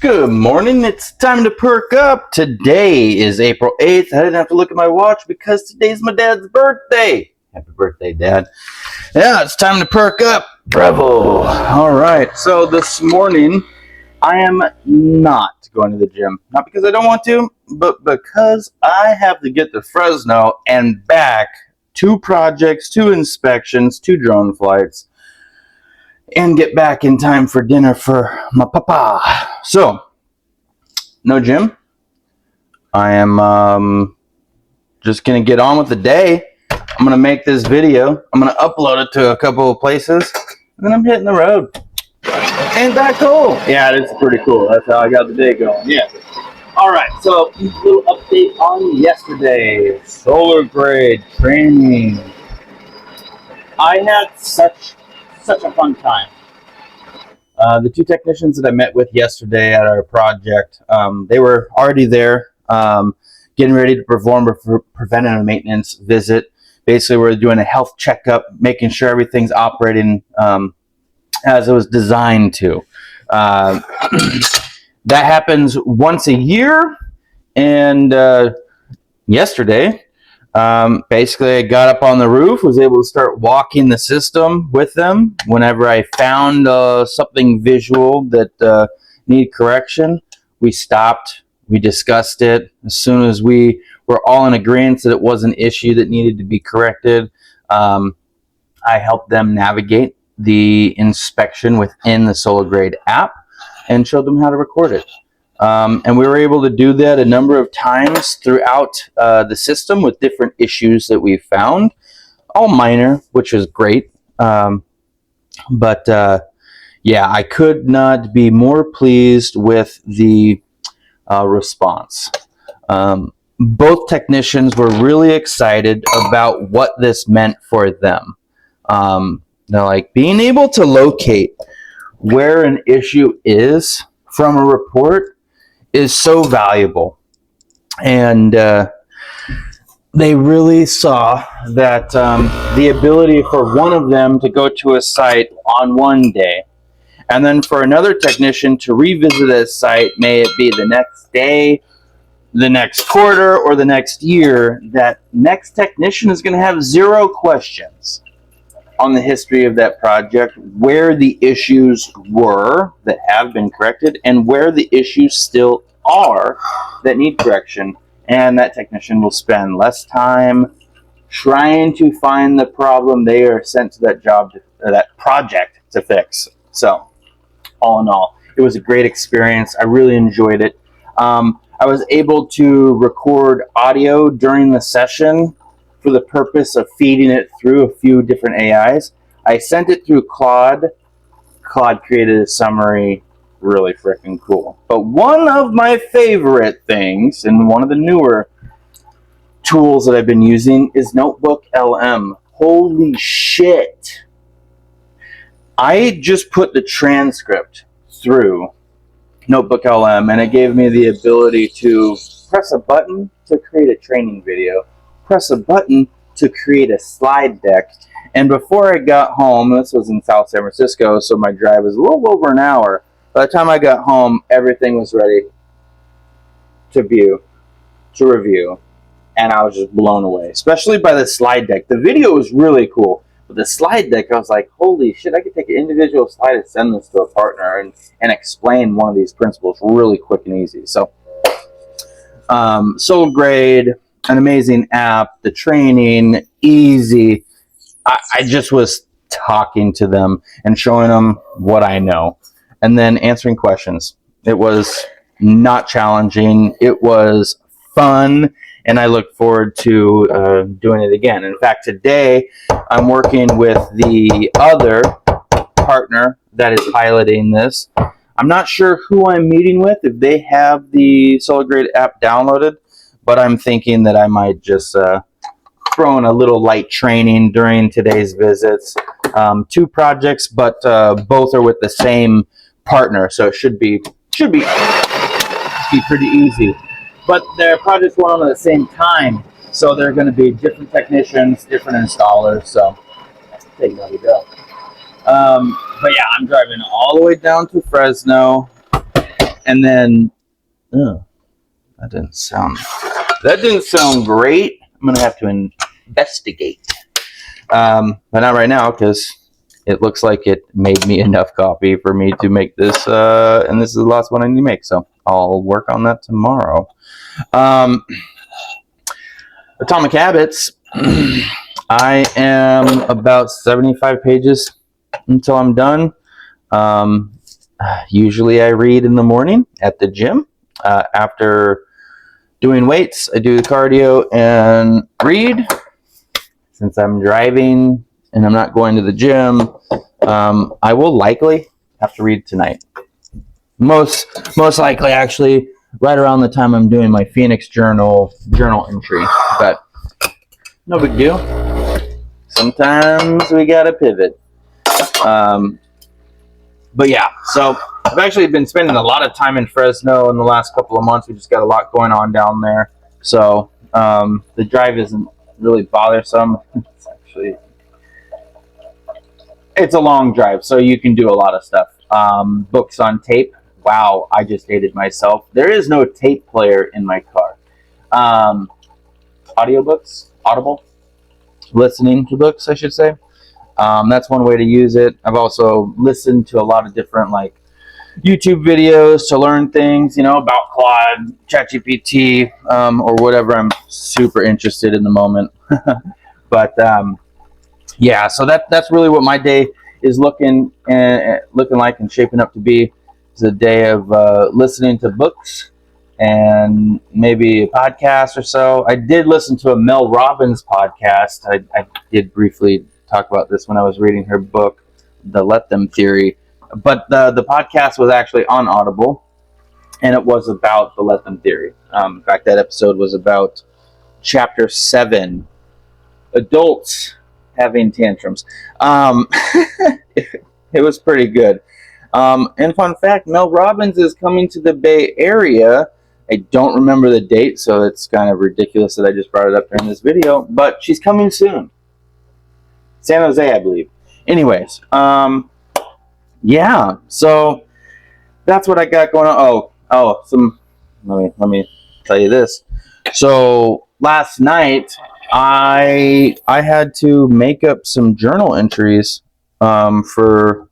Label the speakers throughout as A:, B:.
A: Good morning, it's time to perk up. Today is April 8th. I didn't have to look at my watch because today's my dad's birthday. Happy birthday, Dad. Yeah, it's time to perk up. Bravo. All right, so this morning I am not going to the gym. Not because I don't want to, but because I have to get to Fresno and back. 2 projects, 2 inspections, 2 drone flights, and get back in time for dinner for my papa. So, no gym. I am just going to get on with the day. I'm going to make this video. I'm going to upload it to a couple of places, and then I'm hitting the road. Ain't that cool? Yeah, it is pretty cool. That's how I got the day going. Yeah. All right, so a little update on yesterday. SolarGrade training. I had such a fun time. The 2 technicians that I met with yesterday at our project, they were already there, getting ready to perform a preventative maintenance visit. Basically, we're doing a health checkup, making sure everything's operating as it was designed to. That happens once a year, and yesterday, basically I got up on the roof, was able to start walking the system with them. Whenever I found something visual that needed correction, we stopped, we discussed it. As soon as we were all in agreement that it was an issue that needed to be corrected, I helped them navigate the inspection within the SolarGrade app and showed them how to record it. And we were able to do that a number of times throughout the system with different issues that we found, all minor, which was great. Yeah, I could not be more pleased with the response. Both technicians were really excited about what this meant for them. They're like, being able to locate where an issue is from a report is so valuable. And they really saw that the ability for one of them to go to a site on one day, and then for another technician to revisit a site, may it be the next day, the next quarter, or the next year, that next technician is going to have 0 questions on the history of that project, where the issues were that have been corrected, and where the issues still are that need correction. And that technician will spend less time trying to find the problem they are sent to that job, or that project, to fix. So, all in all, it was a great experience. I really enjoyed it. I was able to record audio during the session for the purpose of feeding it through a few different AIs. I sent it through Claude. Claude created a summary, really freaking cool. But one of my favorite things, and one of the newer tools that I've been using, is Notebook LM. Holy shit. I just put the transcript through Notebook LM, and it gave me the ability to press a button to create a training video, press a button to create a slide deck. And before I got home, this was in South San Francisco, so my drive was a little over an hour. By the time I got home, everything was ready to review, and I was just blown away, especially by the slide deck. The video was really cool, but the slide deck, I was like, holy shit, I could take an individual slide and send this to a partner and explain one of these principles really quick and easy. So, SolarGrade, an amazing app, the training, easy. I just was talking to them and showing them what I know, and then answering questions. It was not challenging. It was fun, and I look forward to doing it again. In fact, today I'm working with the other partner that is piloting this. I'm not sure who I'm meeting with, if they have the SolarGrade app downloaded, but I'm thinking that I might just throw in a little light training during today's visits. 2 projects, but both are with the same partner, so it should be pretty easy. But their projects went on at the same time, so they're going to be different technicians, different installers. So take another go. But yeah, I'm driving all the way down to Fresno. And then, oh, that didn't sound great. I'm gonna have to investigate, but not right now because it looks like it made me enough coffee for me to make this, and this is the last one I need to make. So I'll work on that tomorrow. Atomic Habits. I am about 75 pages until I'm done. Usually I read in the morning at the gym. After doing weights, I do the cardio and read. Since I'm driving and I'm not going to the gym, I will likely have to read tonight. Most likely, actually, right around the time I'm doing my Phoenix journal entry. But no big deal. Sometimes we gotta pivot. But yeah, so I've actually been spending a lot of time in Fresno in the last couple of months. We just got a lot going on down there. So the drive isn't really bothersome. It's a long drive, so you can do a lot of stuff. Books on tape. Wow, I just dated myself. There is no tape player in my car. Audiobooks, Audible, listening to books, I should say. That's one way to use it. I've also listened to a lot of different like YouTube videos to learn things, about Claude, ChatGPT, or whatever I'm super interested in the moment. But yeah, so that's really what my day is looking like and shaping up to be. It's a day of listening to books and maybe a podcast or so. I did listen to a Mel Robbins podcast. I did briefly talk about this when I was reading her book, The Let Them Theory. But the podcast was actually on Audible, and it was about the Let Them Theory. In fact, that episode was about Chapter 7, Adults Having Tantrums. It was pretty good. And fun fact, Mel Robbins is coming to the Bay Area. I don't remember the date, so it's kind of ridiculous that I just brought it up during this video, but she's coming soon. San Jose, I believe. Anyways, yeah, so that's what I got going on. Let me tell you this. So last night I had to make up some journal entries for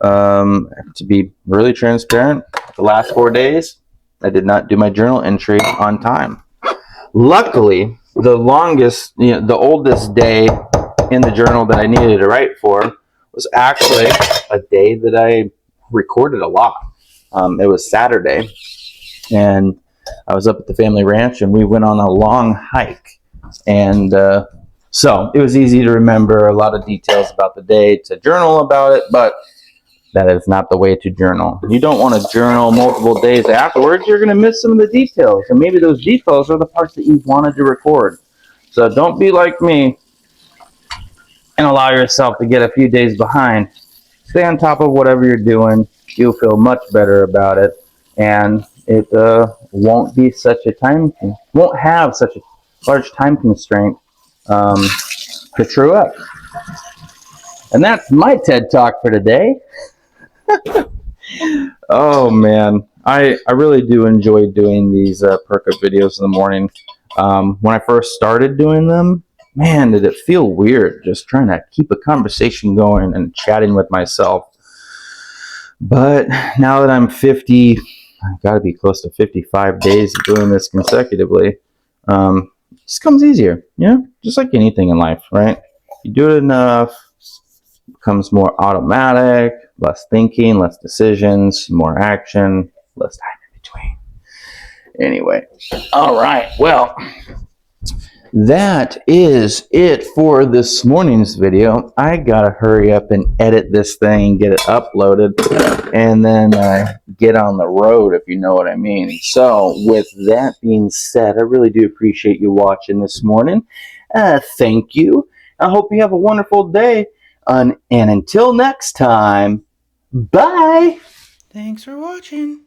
A: to be really transparent. The last 4 days I did not do my journal entry on time. Luckily, the oldest day in the journal that I needed to write for was actually a day that I recorded a lot. It was Saturday, and I was up at the family ranch, and we went on a long hike. And so it was easy to remember a lot of details about the day to journal about it, but that is not the way to journal. You don't want to journal multiple days afterwards. You're going to miss some of the details, and maybe those details are the parts that you wanted to record. So don't be like me and allow yourself to get a few days behind. Stay on top of whatever you're doing. You'll feel much better about it, and it won't have such a large time constraint to true up. And that's my TED Talk for today. Oh man, I really do enjoy doing these Perk Up videos in the morning. When I first started doing them, man, did it feel weird just trying to keep a conversation going and chatting with myself. But now that I'm 50, I've got to be close to 55 days of doing this consecutively, it just comes easier, just like anything in life, right? You do it enough, it becomes more automatic, less thinking, less decisions, more action, less time in between. Anyway, all right, well, that is it for this morning's video. I gotta hurry up and edit this thing, get it uploaded, and then get on the road, if you know what I mean. So with that being said, I really do appreciate you watching this morning. Thank you. I hope you have a wonderful day, and until next time, bye.
B: Thanks for watching.